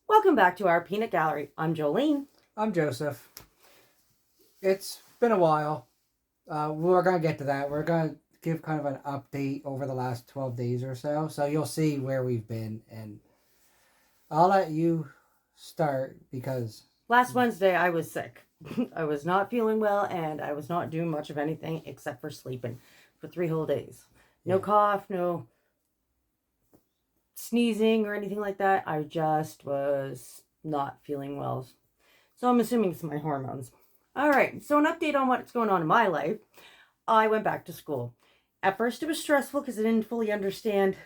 Welcome back to our peanut gallery. I'm Jolene. I'm Joseph. It's been a while. We're going to get to that. We're going to give kind of an update over the last 12 days or so. So you'll see where we've been. And I'll let you start because... Last Wednesday, I was sick. I was not feeling well, and I was not doing much of anything except for sleeping for 3 whole days. No cough, no sneezing or anything like that. I just was not feeling well. So I'm assuming it's my hormones. All right, so an update on what's going on in my life. I went back to school. At first, it was stressful because I didn't fully understand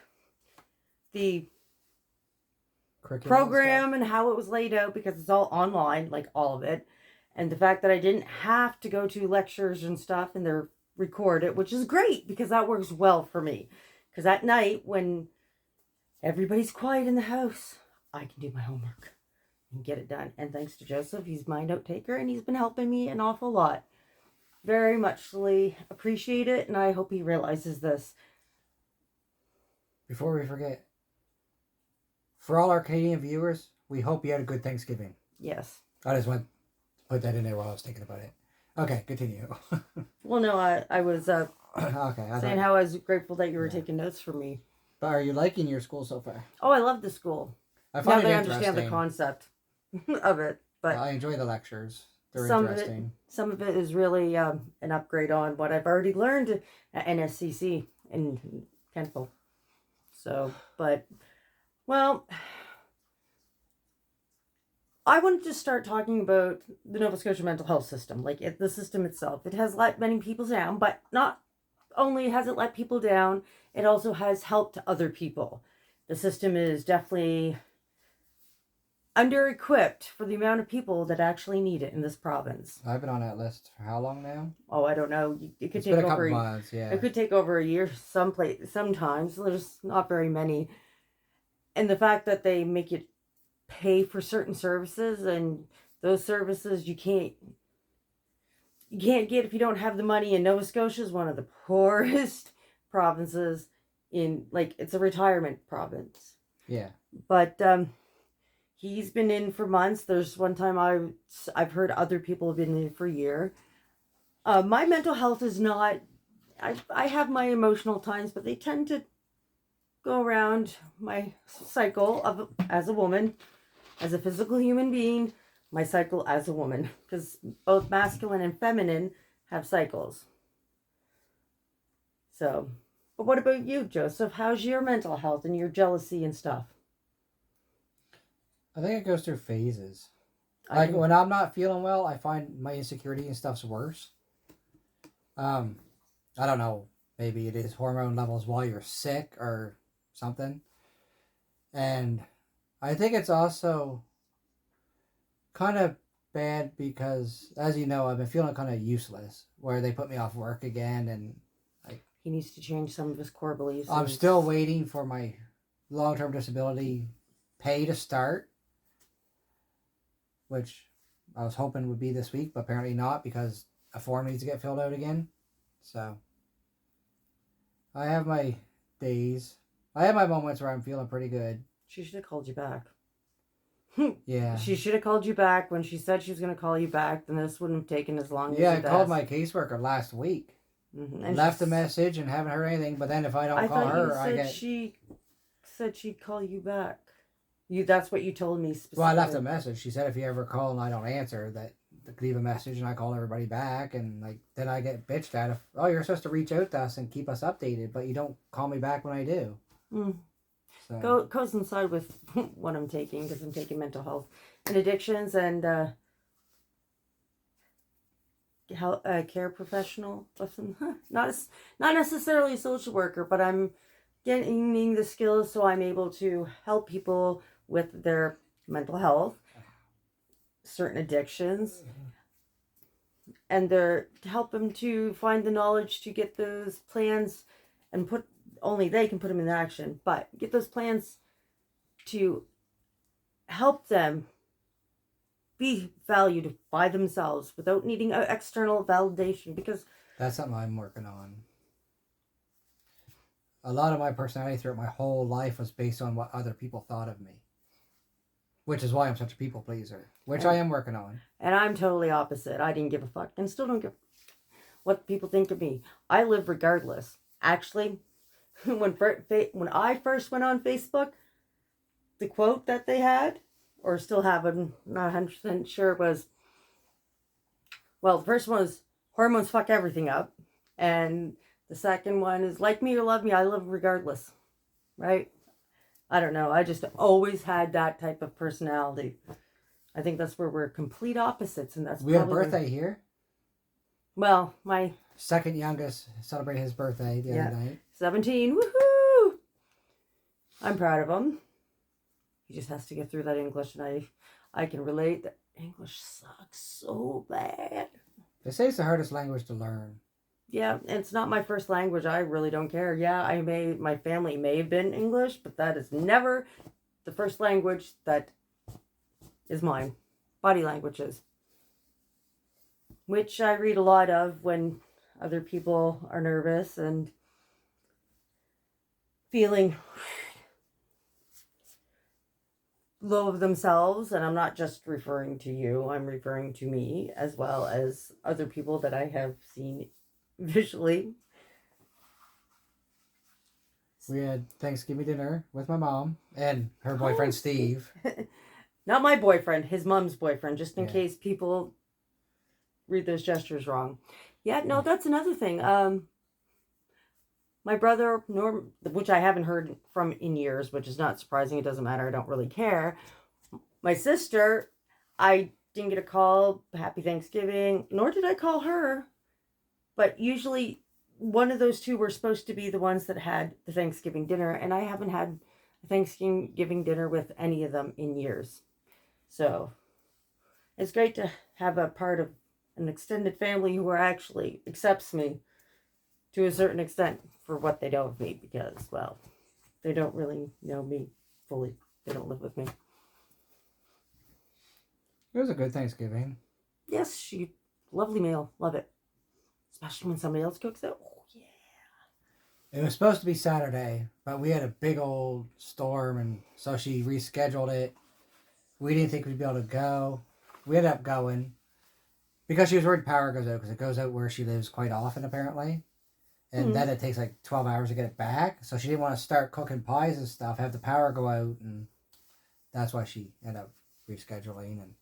the program and how it was laid out because it's all online, like all of it. And the fact that I didn't have to go to lectures and stuff and they're recorded, which is great because that works well for me. Because at night, when everybody's quiet in the house, I can do my homework and get it done. And thanks to Joseph, he's my note taker and he's been helping me an awful lot. Very muchly appreciate it, and I hope he realizes this. Before we forget, for all our Canadian viewers, we hope you had a good Thanksgiving. Yes. I just want to put that in there while I was thinking about it. Okay, continue. Well, no, I was saying how I was grateful that you were taking notes for me. But are you liking your school so far? Oh, I love the school. I find now that I understand the concept of it. But I enjoy the lectures. They're interesting. Some of it is really an upgrade on what I've already learned at NSCC in Kentville. So, but, well, I wanted to start talking about the Nova Scotia mental health system, like the system itself. It has let many people down, but not only has it let people down, it also has helped other people. The system is definitely under-equipped for the amount of people that actually need it in this province. I've been on that list for how long now? Oh, I don't know. It could take over a couple months, yeah. It could take over a year sometimes. There's not very many. And the fact that they make you pay for certain services, and those services you can't get if you don't have the money. And Nova Scotia is one of the poorest provinces in, like, it's a retirement province. Yeah. But he's been in for months. There's one time I've heard other people have been in for a year. My mental health is not... I have my emotional times, but they tend to go around my cycle as a woman, as a physical human being, my cycle as a woman. Because both masculine and feminine have cycles. So, but what about you, Joseph? How's your mental health and your jealousy and stuff? I think it goes through phases. Like when I'm not feeling well, I find my insecurity and stuff's worse. I don't know. Maybe it is hormone levels while you're sick or something. And I think it's also kind of bad because, as you know, I've been feeling kind of useless. Where they put me off work again, and he needs to change some of his core beliefs. I'm still waiting for my long-term disability pay to start, which I was hoping would be this week, but apparently not because a form needs to get filled out again. So I have my days. I have my moments where I'm feeling pretty good. She should have called you back. Yeah. She should have called you back when she said she was going to call you back. Then this wouldn't have taken as long as it does. I called my caseworker last week. Mm-hmm. And left a message and haven't heard anything. But then if I don't call her, I get... She said she'd call you back. That's what you told me specifically. Well, I left a message. She said if you ever call and I don't answer, that leave a message and I call everybody back. And then I get bitched at. Oh, you're supposed to reach out to us and keep us updated, but you don't call me back when I do. Mm. So. Goes inside with what I'm taking, because I'm taking mental health and addictions and care professional. Not necessarily a social worker, but I'm getting the skills so I'm able to help people with their mental health, certain addictions, and to help them to find the knowledge to get those plans and only they can put them in action, but get those plans to help them be valued by themselves without needing external validation, because that's something I'm working on. A lot of my personality throughout my whole life was based on what other people thought of me. which is why I'm such a people pleaser, which Yeah. I am working on. And I'm totally opposite. I didn't give a fuck and still don't give what people think of me. I live regardless. Actually, when I first went on Facebook, the quote that they had, or still have, I'm not 100% sure, was, well, the first one was hormones fuck everything up. And the second one is like me or love me, I live regardless. Right? I don't know. I just always had that type of personality. I think that's where we're complete opposites, and that's we had a birthday here. Well, my second youngest celebrated his birthday the other night. 17. Woohoo! I'm proud of him. He just has to get through that English, and I can relate that English sucks so bad. They say it's the hardest language to learn. Yeah, it's not my first language. I really don't care. Yeah, my family may have been English, but that is never the first language that is mine. Body languages. Which I read a lot of when other people are nervous and feeling low of themselves. And I'm not just referring to you, I'm referring to me as well as other people that I have seen visually. We had Thanksgiving dinner with my mom and her boyfriend Steve. Not my boyfriend, his mom's boyfriend, just in case people read those gestures wrong. Yeah, no, that's another thing. My brother, which I haven't heard from in years, which is not surprising. It doesn't matter. I don't really care. My sister, I didn't get a call, Happy Thanksgiving, nor did I call her. But usually one of those two were supposed to be the ones that had the Thanksgiving dinner, and I haven't had a Thanksgiving dinner with any of them in years. So it's great to have a part of an extended family who actually accepts me to a certain extent for what they know of me, because, well, they don't really know me fully. They don't live with me. It was a good Thanksgiving. Yes, lovely meal. Love it. Especially when somebody else cooks it. Oh, yeah. It was supposed to be Saturday, but we had a big old storm, and so she rescheduled it. We didn't think we'd be able to go. We ended up going because she was worried power goes out, because it goes out where she lives quite often, apparently. And then it takes like 12 hours to get it back. So she didn't want to start cooking pies and stuff, have the power go out, and that's why she ended up rescheduling. And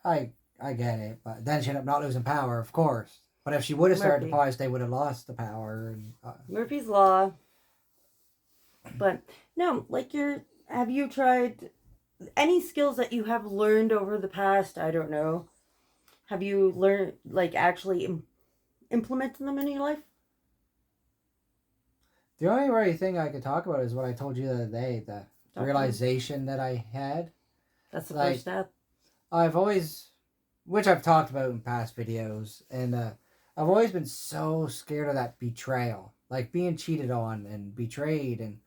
I get it, but then she ended up not losing power, of course. But if she would have started the pies, they would have lost the power. And Murphy's Law. But no, have you tried any skills that you have learned over the past, I don't know, have you learned, actually implemented them in your life? The only right thing I could talk about is what I told you the other day, the realization that I had. That's the first step. I've always, which I've talked about in past videos, and I've always been so scared of that betrayal. Like being cheated on and betrayed, and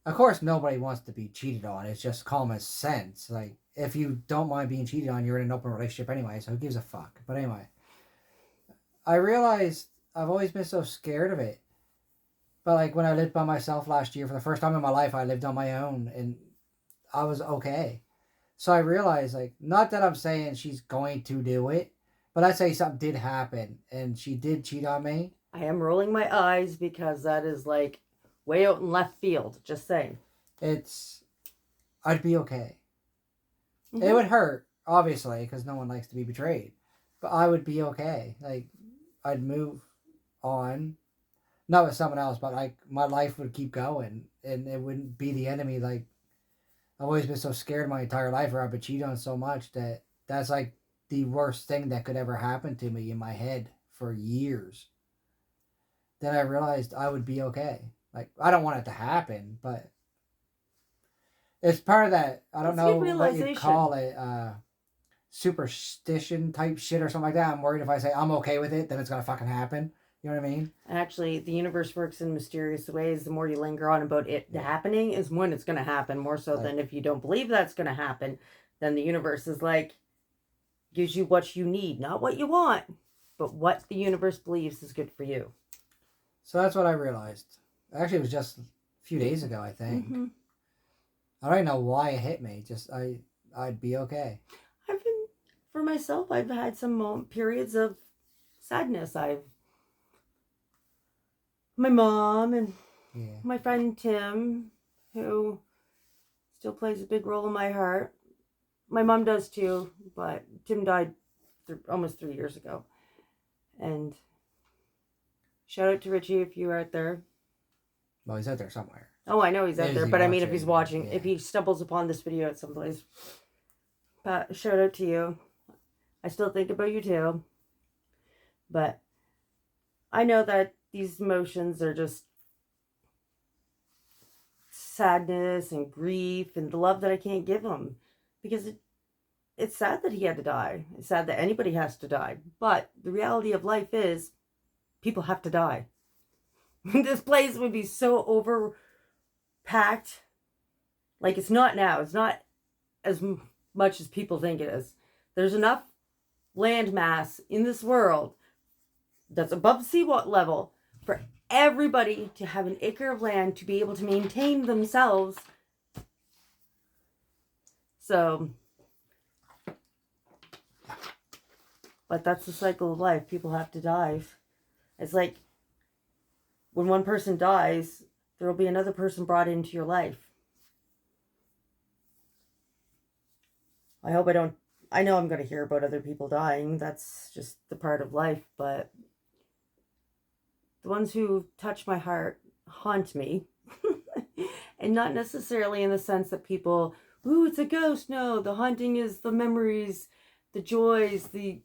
of course nobody wants to be cheated on. It's just common sense. Like, if you don't mind being cheated on, you're in an open relationship anyway, so who gives a fuck? But anyway, I realized I've always been so scared of it. But when I lived by myself last year, for the first time in my life, I lived on my own, and I was okay. So I realized, not that I'm saying she's going to do it, but I'd say something did happen, and she did cheat on me. I am rolling my eyes because that is way out in left field. Just saying. I'd be okay. Mm-hmm. It would hurt, obviously, because no one likes to be betrayed. But I would be okay. I'd move on. Not with someone else, but my life would keep going, and it wouldn't be the enemy. I've always been so scared my entire life, or I've been cheated on so much that's the worst thing that could ever happen to me in my head for years. Then I realized I would be okay. I don't want it to happen, but it's part of that. I don't know what you call it, superstition type shit or something like that. I'm worried if I say I'm okay with it, then it's gonna fucking happen. You know what I mean? Actually, the universe works in mysterious ways. The more you linger on about it happening is when it's going to happen. More so than if you don't believe that's going to happen, then the universe is gives you what you need. Not what you want, but what the universe believes is good for you. So that's what I realized. Actually, it was just a few days ago, I think. Mm-hmm. I don't even know why it hit me. Just I'd be okay. For myself, I've had some periods of sadness. My mom and Yeah. my friend Tim, who still plays a big role in my heart. My mom does too, but Tim died almost 3 years ago. And shout out to Richie if you are out there. Well, he's out there somewhere. Oh, I know he's out there, but I mean, if he's watching, yeah. if he stumbles upon this video at some place, shout out to you. I still think about you too. But I know that these emotions are just sadness and grief and the love that I can't give him, because it's sad that he had to die. It's sad that anybody has to die. But the reality of life is people have to die. This place would be so overpacked. Like, it's not now. It's not as much as people think it is. There's enough land mass in this world that's above sea level for everybody to have an acre of land to be able to maintain themselves. So, but that's the cycle of life. People have to die. It's like when one person dies, there will be another person brought into your life. I hope I don't. I know I'm going to hear about other people dying. That's just the part of life. But the ones who touch my heart haunt me. And not necessarily in the sense that people, ooh, it's a ghost. No, the haunting is the memories, the joys, the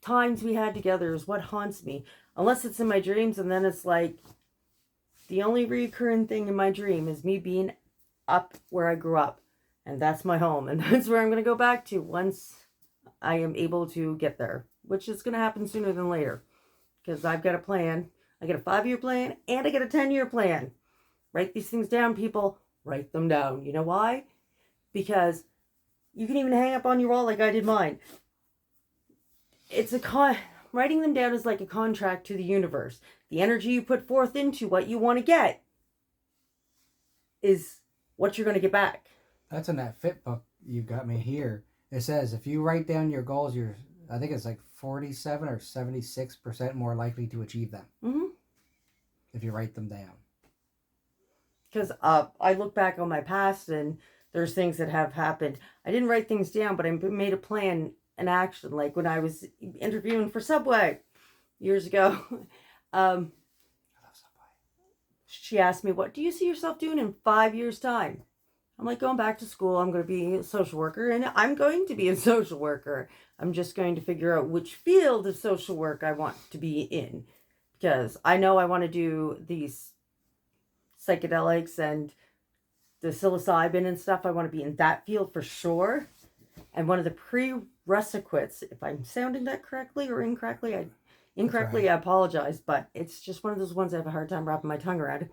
times we had together is what haunts me. Unless it's in my dreams, and then it's like the only recurring thing in my dream is me being up where I grew up. And that's my home. And that's where I'm going to go back to once I am able to get there. Which is going to happen sooner than later. Because I've got a plan. I got a 5-year plan and I got a 10-year plan. Write these things down, people. Write them down. You know why? Because you can even hang up on your wall like I did mine. It's writing them down is like a contract to the universe. The energy you put forth into what you want to get is what you're going to get back. That's in that fit book you got me here. It says if you write down your goals, I think it's like 47 or 76% more likely to achieve them. Mm-hmm. If you write them down. Because I look back on my past and there's things that have happened. I didn't write things down, but I made a plan and action. Like when I was interviewing for Subway years ago. I love Subway. She asked me, what do you see yourself doing in 5 years' time? I'm like, going back to school, I'm going to be a social worker, and I'm going to be a social worker. I'm just going to figure out which field of social work I want to be in. Because I know I want to do these psychedelics and the psilocybin and stuff. I want to be in that field for sure. And one of the prerequisites, if I'm sounding that correctly or incorrectly, I apologize, but it's just one of those ones I have a hard time wrapping my tongue around.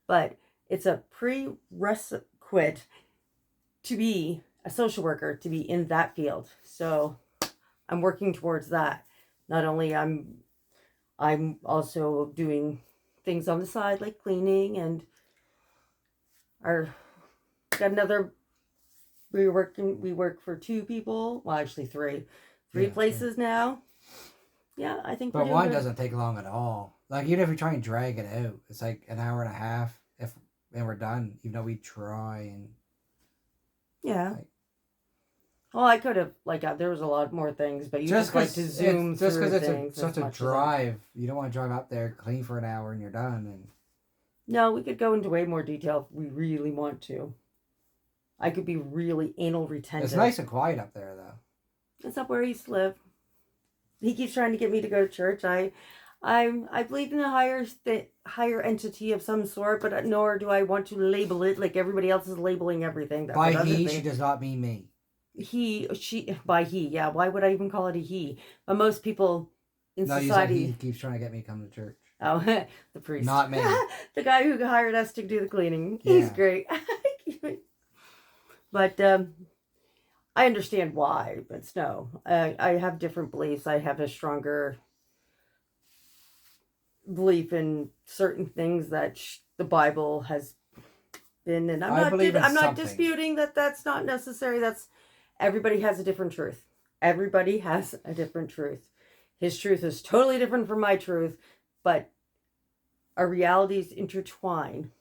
But it's a prerequisite to be a social worker, to be in that field. So I'm working towards that. Not only I'm also doing things on the side like cleaning, and got another. We work for 2 people. Well, actually 3 places now. Yeah, I think. But one doesn't take long at all. Like even if we try and drag it out, it's like an hour and a half. And we're done, even though we try and. Yeah. Well, I could have, there was a lot more things, but you just like to zoom through things. Just because it's such a drive, you don't want to drive up there, clean for an hour, and you're done. And no, we could go into way more detail if we really want to. I could be really anal retentive. It's nice and quiet up there, though. It's up where I used to live. He keeps trying to get me to go to church. I believe in a higher entity of some sort, but nor do I want to label it like everybody else is labeling everything. That's by he, she does not mean me. By he, yeah. Why would I even call it a he? But most people in society. He keeps trying to get me to come to church. Oh, the priest. Not me. The guy who hired us to do the cleaning. Yeah. He's great. But I understand why, but no. I have different beliefs. I have a stronger belief in certain things that the Bible has been, and I believe in I'm not something. disputing that that's not necessary. That's everybody has a different truth. Everybody has a different truth. His truth is totally different from my truth, but our realities intertwine.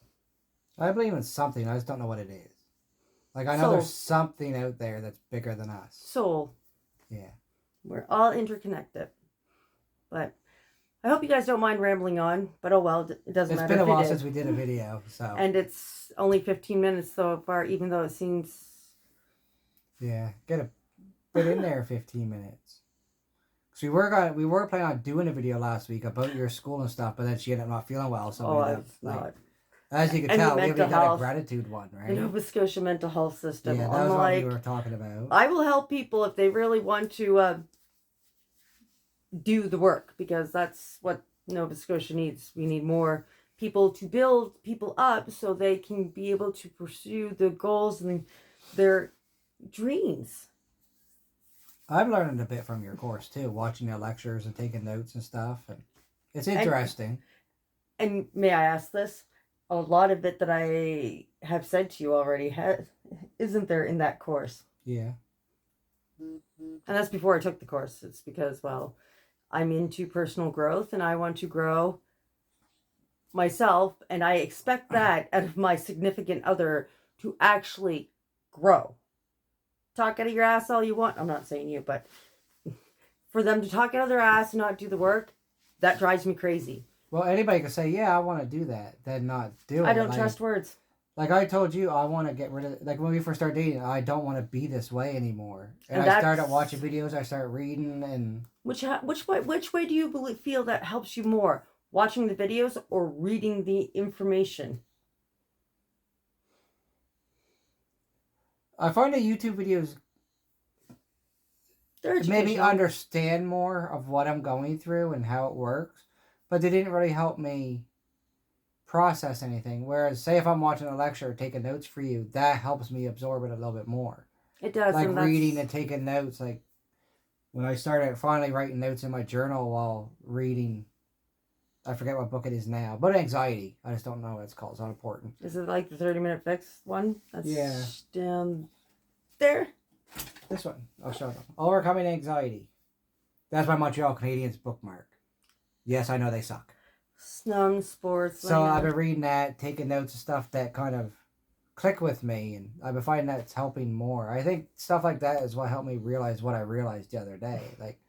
I believe in something. I just don't know what it is. Like, I know Soul. there's something out there that's bigger than us. Soul. Yeah. We're all interconnected. But I hope you guys don't mind rambling on. But oh well, it doesn't matter. It's been a while since we did a video, so. And it's only 15 minutes so far, even though it seems. Yeah, get a bit in there, 15 minutes. Because we were planning on doing a video last week about your school and stuff, but then she ended up not feeling well, so we ended up, not. as you can And tell, we mental haven't done a health. gratitude one, right? The Nova Scotia mental health system. Yeah, that was what we were talking about. I will help people if they really want to do the work, because that's what Nova Scotia needs. We need more people to build people up so they can be able to pursue the goals and their dreams. I've learned a bit from your course too, watching your lectures and taking notes and stuff, and it's interesting. And may I ask this? A lot of it that I have said to you already isn't there in that course. Yeah. And that's before I took the course. It's because, well, I'm into personal growth and I want to grow myself, and I expect that out of my significant other to actually grow. Talk out of your ass all you want. I'm not saying you, but for them to talk out of their ass and not do the work, that drives me crazy. Well, anybody can say, yeah, I want to do that, then not do it. I don't trust words. Like I told you, I want to get rid of, like when we first started dating, I don't want to be this way anymore. And I started watching videos, I started reading, and... Which way do you feel that helps you more? Watching the videos or reading the information? I find the YouTube videos maybe understand more of what I'm going through and how it works, but they didn't really help me process anything. Whereas, say if I'm watching a lecture or taking notes for you, that helps me absorb it a little bit more. It does. Like reading and taking notes. Like when I started finally writing notes in my journal while reading, I forget what book it is now, but anxiety. I just don't know what it's called. It's not important. Is it like the 30-minute fix one? That's down there. This one. I'll show them. Overcoming Anxiety. That's my Montreal Canadiens bookmark. Yes, I know they suck. Snum sports. So I've been reading that, taking notes of stuff that kind of click with me, and I've been finding that it's helping more. I think stuff like that is what helped me realize what I realized the other day. Like,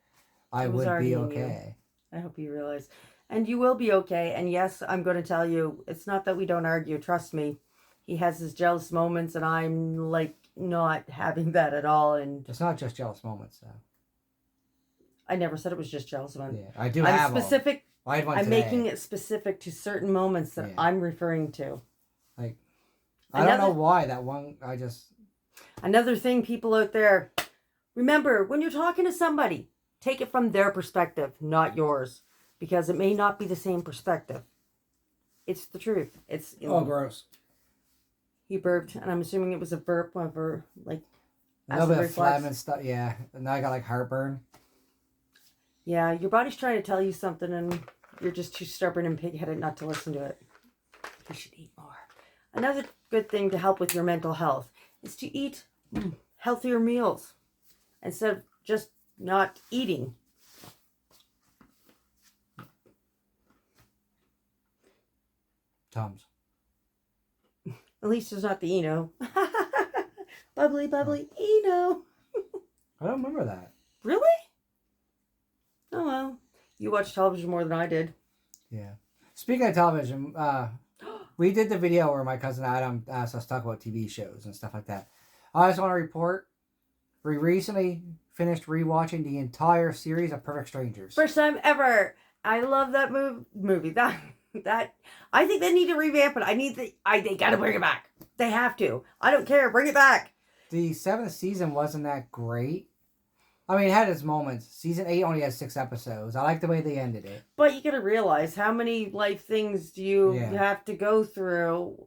I would be okay. I hope you realize. And you will be okay. And yes, I'm going to tell you, it's not that we don't argue. Trust me. He has his jealous moments, and I'm like not having that at all. And it's not just jealous moments, though. I never said it was just jealous moments. Yeah, I do have specific. I had one I'm today. making it specific to certain moments that I'm referring to. Like, I don't know why that one. Another thing, people out there, remember when you're talking to somebody, take it from their perspective, not yours, because it may not be the same perspective. It's the truth. It's gross. He burped, and I'm assuming it was a burp, whatever, like a little bit of phlegm and stuff. Yeah, and now I got like heartburn. Yeah, your body's trying to tell you something, and you're just too stubborn and pig-headed not to listen to it. You should eat more. Another good thing to help with your mental health is to eat healthier meals instead of just not eating. Tums. At least it's not the Eno. Bubbly, Eno. I don't remember that. Really? Oh, well. You watch television more than I did. Yeah. Speaking of television, we did the video where my cousin Adam asked us to talk about TV shows and stuff like that. I just want to report, we recently finished rewatching the entire series of Perfect Strangers. First time ever. I love that movie. That I think they need to revamp it. They gotta bring it back. They have to. I don't care. Bring it back. The 7th season wasn't that great. I mean, it had its moments. Season 8 only has 6 episodes. I like the way they ended it. But you gotta realize, how many life things do you have to go through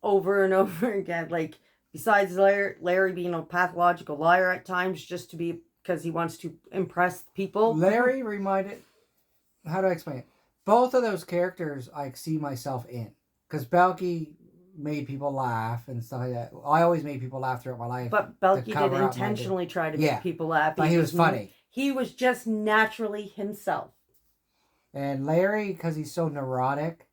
over and over again? Like, besides Larry being a pathological liar at times, just to be, because he wants to impress people. Larry reminded... How do I explain it? Both of those characters I see myself in. Because Balky made people laugh and stuff like that. I always made people laugh throughout my life. But Belky did intentionally try to make people laugh. But he was funny. He was just naturally himself. And Larry, because he's so neurotic,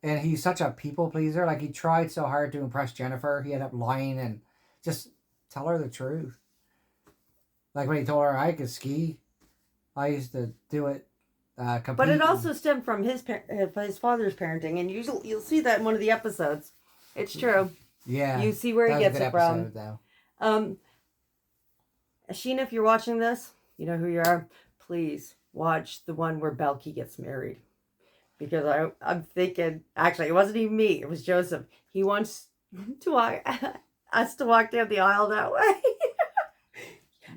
and he's such a people pleaser, like he tried so hard to impress Jennifer, he ended up lying and just tell her the truth. Like when he told her I could ski, I used to do it. But it also stemmed from his father's parenting, and you'll see that in one of the episodes. It's true. Yeah, you see where he gets it from. Though. Sheena, if you're watching this, you know who you are. Please watch the one where Belky gets married, because I'm thinking, actually, it wasn't even me. It was Joseph. He wants us to walk down the aisle that way.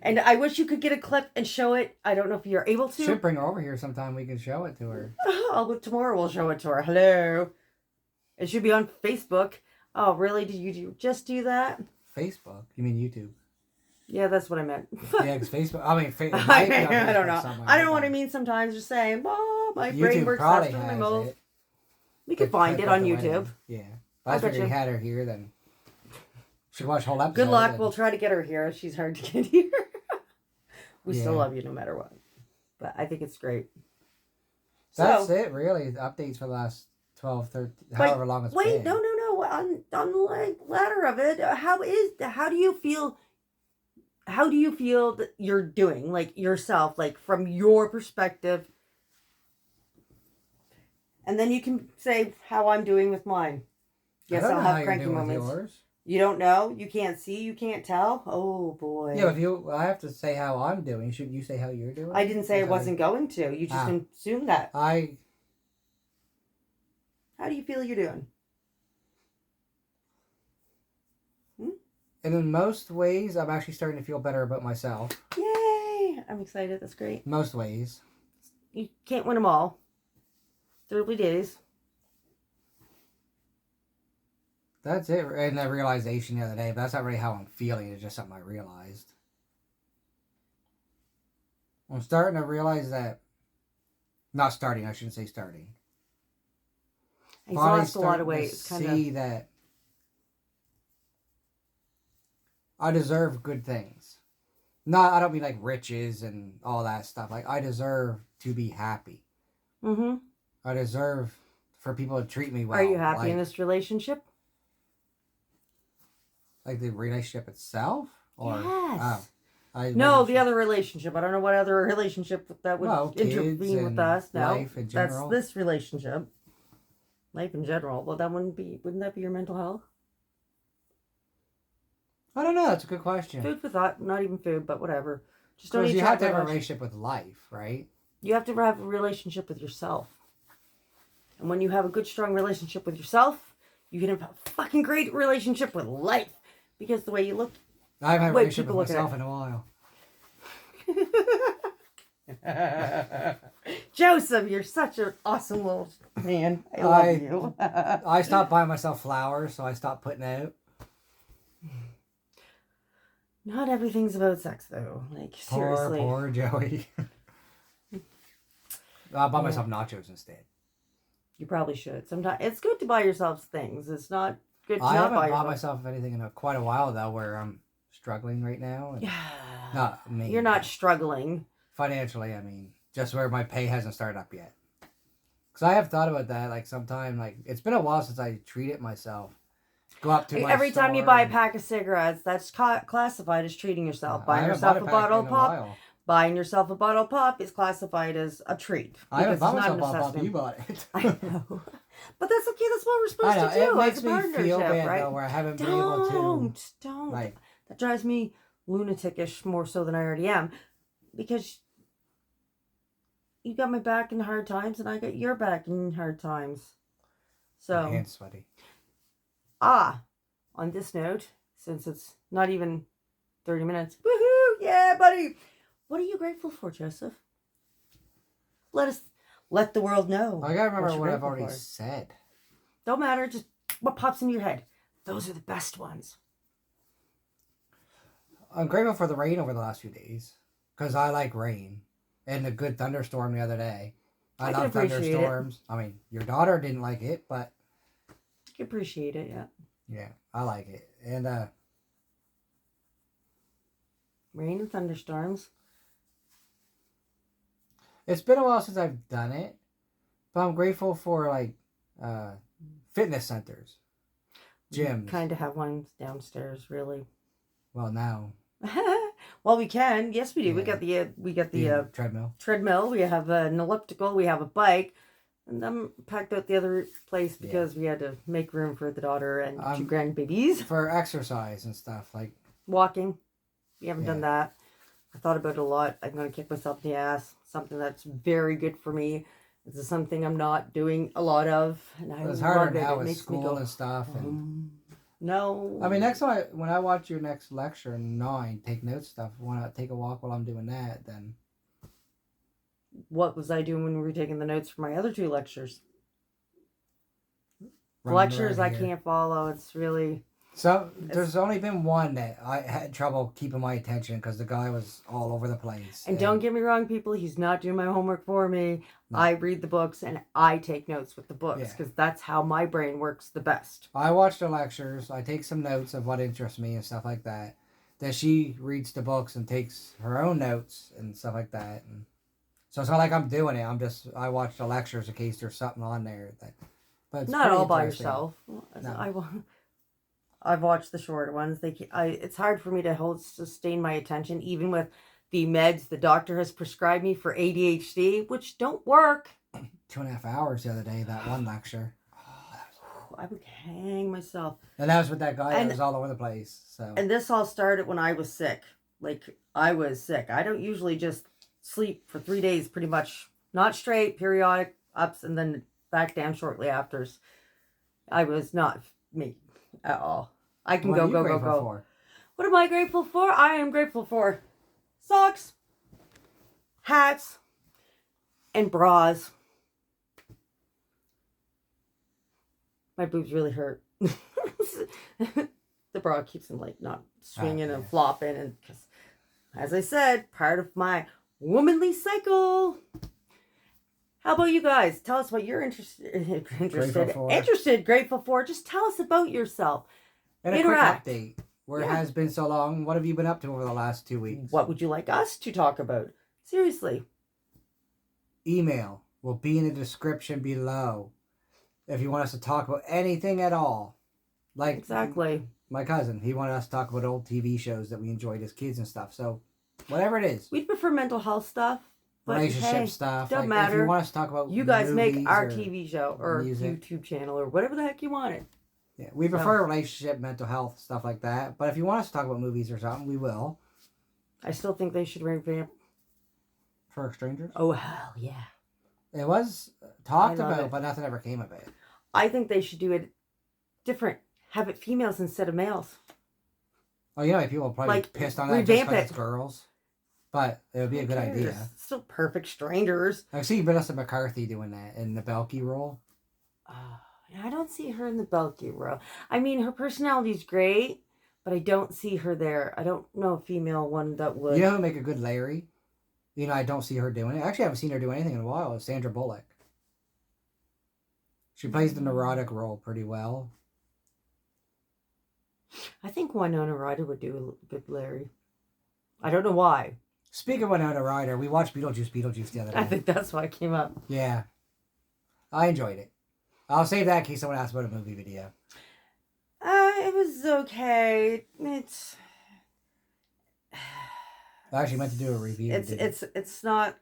And I wish you could get a clip and show it. I don't know if you're able to. Should bring her over here sometime. We can show it to her. Tomorrow we'll show it to her. Hello. It should be on Facebook. Oh, really? Did you just do that? Facebook? You mean YouTube? Yeah, that's what I meant. Yeah, because Facebook. I mean, I don't know. I don't know what I mean sometimes. Just saying, oh, my brain works faster than my mouth. We could find it on YouTube. Yeah. If I figured you had her here, then she watch the whole episode. Good luck. We'll try to get her here. She's hard to get here. We still love you no matter what. But I think it's great. That's it, really. The updates for the last 12, 13, however long it's been. Wait, no. On the ladder of it, how do you feel that you're doing, like, yourself, like, from your perspective? And then you can say how I'm doing with mine. Yes, I'll have cranky moments. Yours. You don't know? You can't see? You can't tell? Oh, boy. Yeah, but I have to say how I'm doing. Shouldn't you say how you're doing? I didn't say I wasn't going to. You just assumed that. How do you feel you're doing? And in most ways, I'm actually starting to feel better about myself. Yay! I'm excited. That's great. Most ways. You can't win them all. It's early days. That's it. And that realization the other day, but that's not really how I'm feeling. It's just something I realized. I'm starting to realize that... Not starting, I shouldn't say starting. He's lost a lot of weight. See that I deserve good things. No, I don't mean like riches and all that stuff. Like, I deserve to be happy. Mm-hmm. I deserve for people to treat me well. Are you happy in this relationship? Like the relationship itself? Or, yes. No, the other relationship. I don't know what other relationship that would intervene with us. No, life in general. That's this relationship. Life in general. Well, wouldn't that be your mental health? I don't know. That's a good question. Food for thought. Not even food, but whatever. Just don't. You have to have a relationship with life, right? You have to have a relationship with yourself. And when you have a good, strong relationship with yourself, you can have a fucking great relationship with life. Because the way you look... I haven't had a relationship with myself in a while. Joseph, you're such an awesome little man. I love you. I stopped buying myself flowers, so I stopped putting out. Not everything's about sex, though. Like, seriously. Poor Joey. I bought myself nachos instead. You probably should. Sometimes it's good to buy yourself things. It's not good to not buy yourself. I haven't bought myself anything in quite a while, though, where I'm struggling right now. Not me. You're not struggling. Financially, I mean. Just where my pay hasn't started up yet. Because I have thought about that, like, sometime, like, it's been a while since I treated myself. Go up to my Every time you buy a pack of cigarettes, that's classified as treating yourself. Buying yourself a bottle of pop. Buying yourself a bottle of pop is classified as a treat. I haven't bought myself a bottle of pop. You bought it. I know. But that's okay. That's what we're supposed to do. It makes me feel bad, right? Though, where I haven't been able to... Don't. Like, that drives me lunatic-ish more so than I already am. Because you got my back in hard times, and I got your back in hard times. So... My hand's sweaty. On this note, since it's not even 30 minutes, woohoo, yeah, buddy. What are you grateful for, Joseph? Let the world know. I gotta remember what I've already said. Don't matter, just what pops into your head. Those are the best ones. I'm grateful for the rain over the last few days. Because I like rain. And a good thunderstorm the other day. I love thunderstorms. I mean, your daughter didn't like it, but... You appreciate it, yeah. Yeah, I like it. And Rain and thunderstorms. it's been a while since I've done it, but I'm grateful for like fitness centers, gyms. Kind of have one downstairs, really. Well, now. Well, we can. Yes, we do. Yeah. We got the treadmill. Treadmill. We have an elliptical. We have a bike. And I'm packed out the other place because we had to make room for the daughter and 2 grandbabies. For exercise and stuff, like walking. We haven't done that. I thought about it a lot. I'm going to kick myself in the ass. Something that's very good for me. This is something I'm not doing a lot of. And I it's harder love now it. with Makes school me go, and stuff. And no. I mean, next time when I watch your next lecture and take notes stuff, want to take a walk while I'm doing that, then. What was I doing when we were taking the notes for my other 2 lectures? Lectures I can't follow. It's really... So, there's only been one that I had trouble keeping my attention because the guy was all over the place. And don't get me wrong, people. He's not doing my homework for me. No. I read the books and I take notes with the books because that's how my brain works the best. I watch the lectures. I take some notes of what interests me and stuff like that. Then she reads the books and takes her own notes and stuff like that. And so it's not like I'm doing it. I watch the lectures in case there's something on there that. But it's not all by yourself. No. I've watched the shorter ones. It's hard for me to sustain my attention, even with the meds the doctor has prescribed me for ADHD, which don't work. 2.5 hours the other day, that one lecture. I would hang myself. And that was with that guy that was all over the place. So. And this all started when I was sick. Like, I was sick. I don't usually just sleep for 3 days, pretty much. Not straight, periodic ups, and then back down shortly after. I was not me at all. I can go. For? What am I grateful for? I am grateful for socks, hats, and bras. My boobs really hurt. The bra keeps them like not swinging and flopping, and because, as I said, part of my womanly cycle. How about you guys? Tell us what you're grateful for. Just tell us about yourself. And interact. A quick update. Where it has been so long, what have you been up to over the last 2 weeks? What would you like us to talk about? Seriously. Email will be in the description below if you want us to talk about anything at all. Like exactly. My cousin, he wanted us to talk about old TV shows that we enjoyed as kids and stuff. So, whatever it is. We'd prefer mental health stuff. Relationship stuff. Don't matter. If you want us to talk about you guys make our TV show or music. YouTube channel or whatever the heck you want it. Yeah, we prefer relationship, mental health, stuff like that. But if you want us to talk about movies or something, we will. I still think they should revamp Perfect Strangers. Oh, hell yeah. It was talked about, but nothing ever came of it. I think they should do it different. Have it females instead of males. Oh, you know, people will probably be pissed on that just because it's girls. But it would be a good idea. It's still Perfect Strangers. I see Vanessa McCarthy doing that in the Belky role. I don't see her in the Belky role. I mean, her personality's great, but I don't see her there. I don't know a female one that would. You know who would make a good Larry? You know, I don't see her doing it. Actually, I haven't seen her do anything in a while. It's Sandra Bullock. She plays the neurotic role pretty well. I think Winona Ryder would do a good Larry. I don't know why. Speaking of Winona Ryder, we watched Beetlejuice the other day. I think that's why it came up. Yeah. I enjoyed it. I'll save that in case someone asks about a movie video. It was okay. It's... I actually meant to do a review. It's not...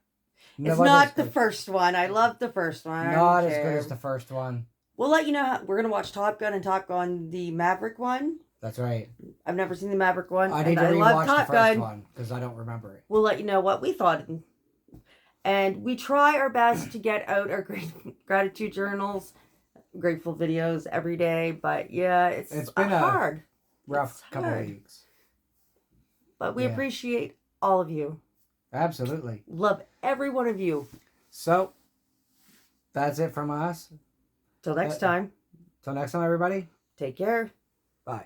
It's not the first one. I loved the first one. Not as good as the first one. We'll let you know how... We're going to watch Top Gun and Top Gun, the Maverick one. That's right. I've never seen the Maverick one. I need to rewatch the first one because I don't remember it. We'll let you know what we thought. And we try our best to get out our gratitude journals, grateful videos every day. But yeah, it's been hard. Rough couple of weeks. But we appreciate all of you. Absolutely. Love every one of you. So, that's it from us. Till next time. Till next time, everybody. Take care. Bye.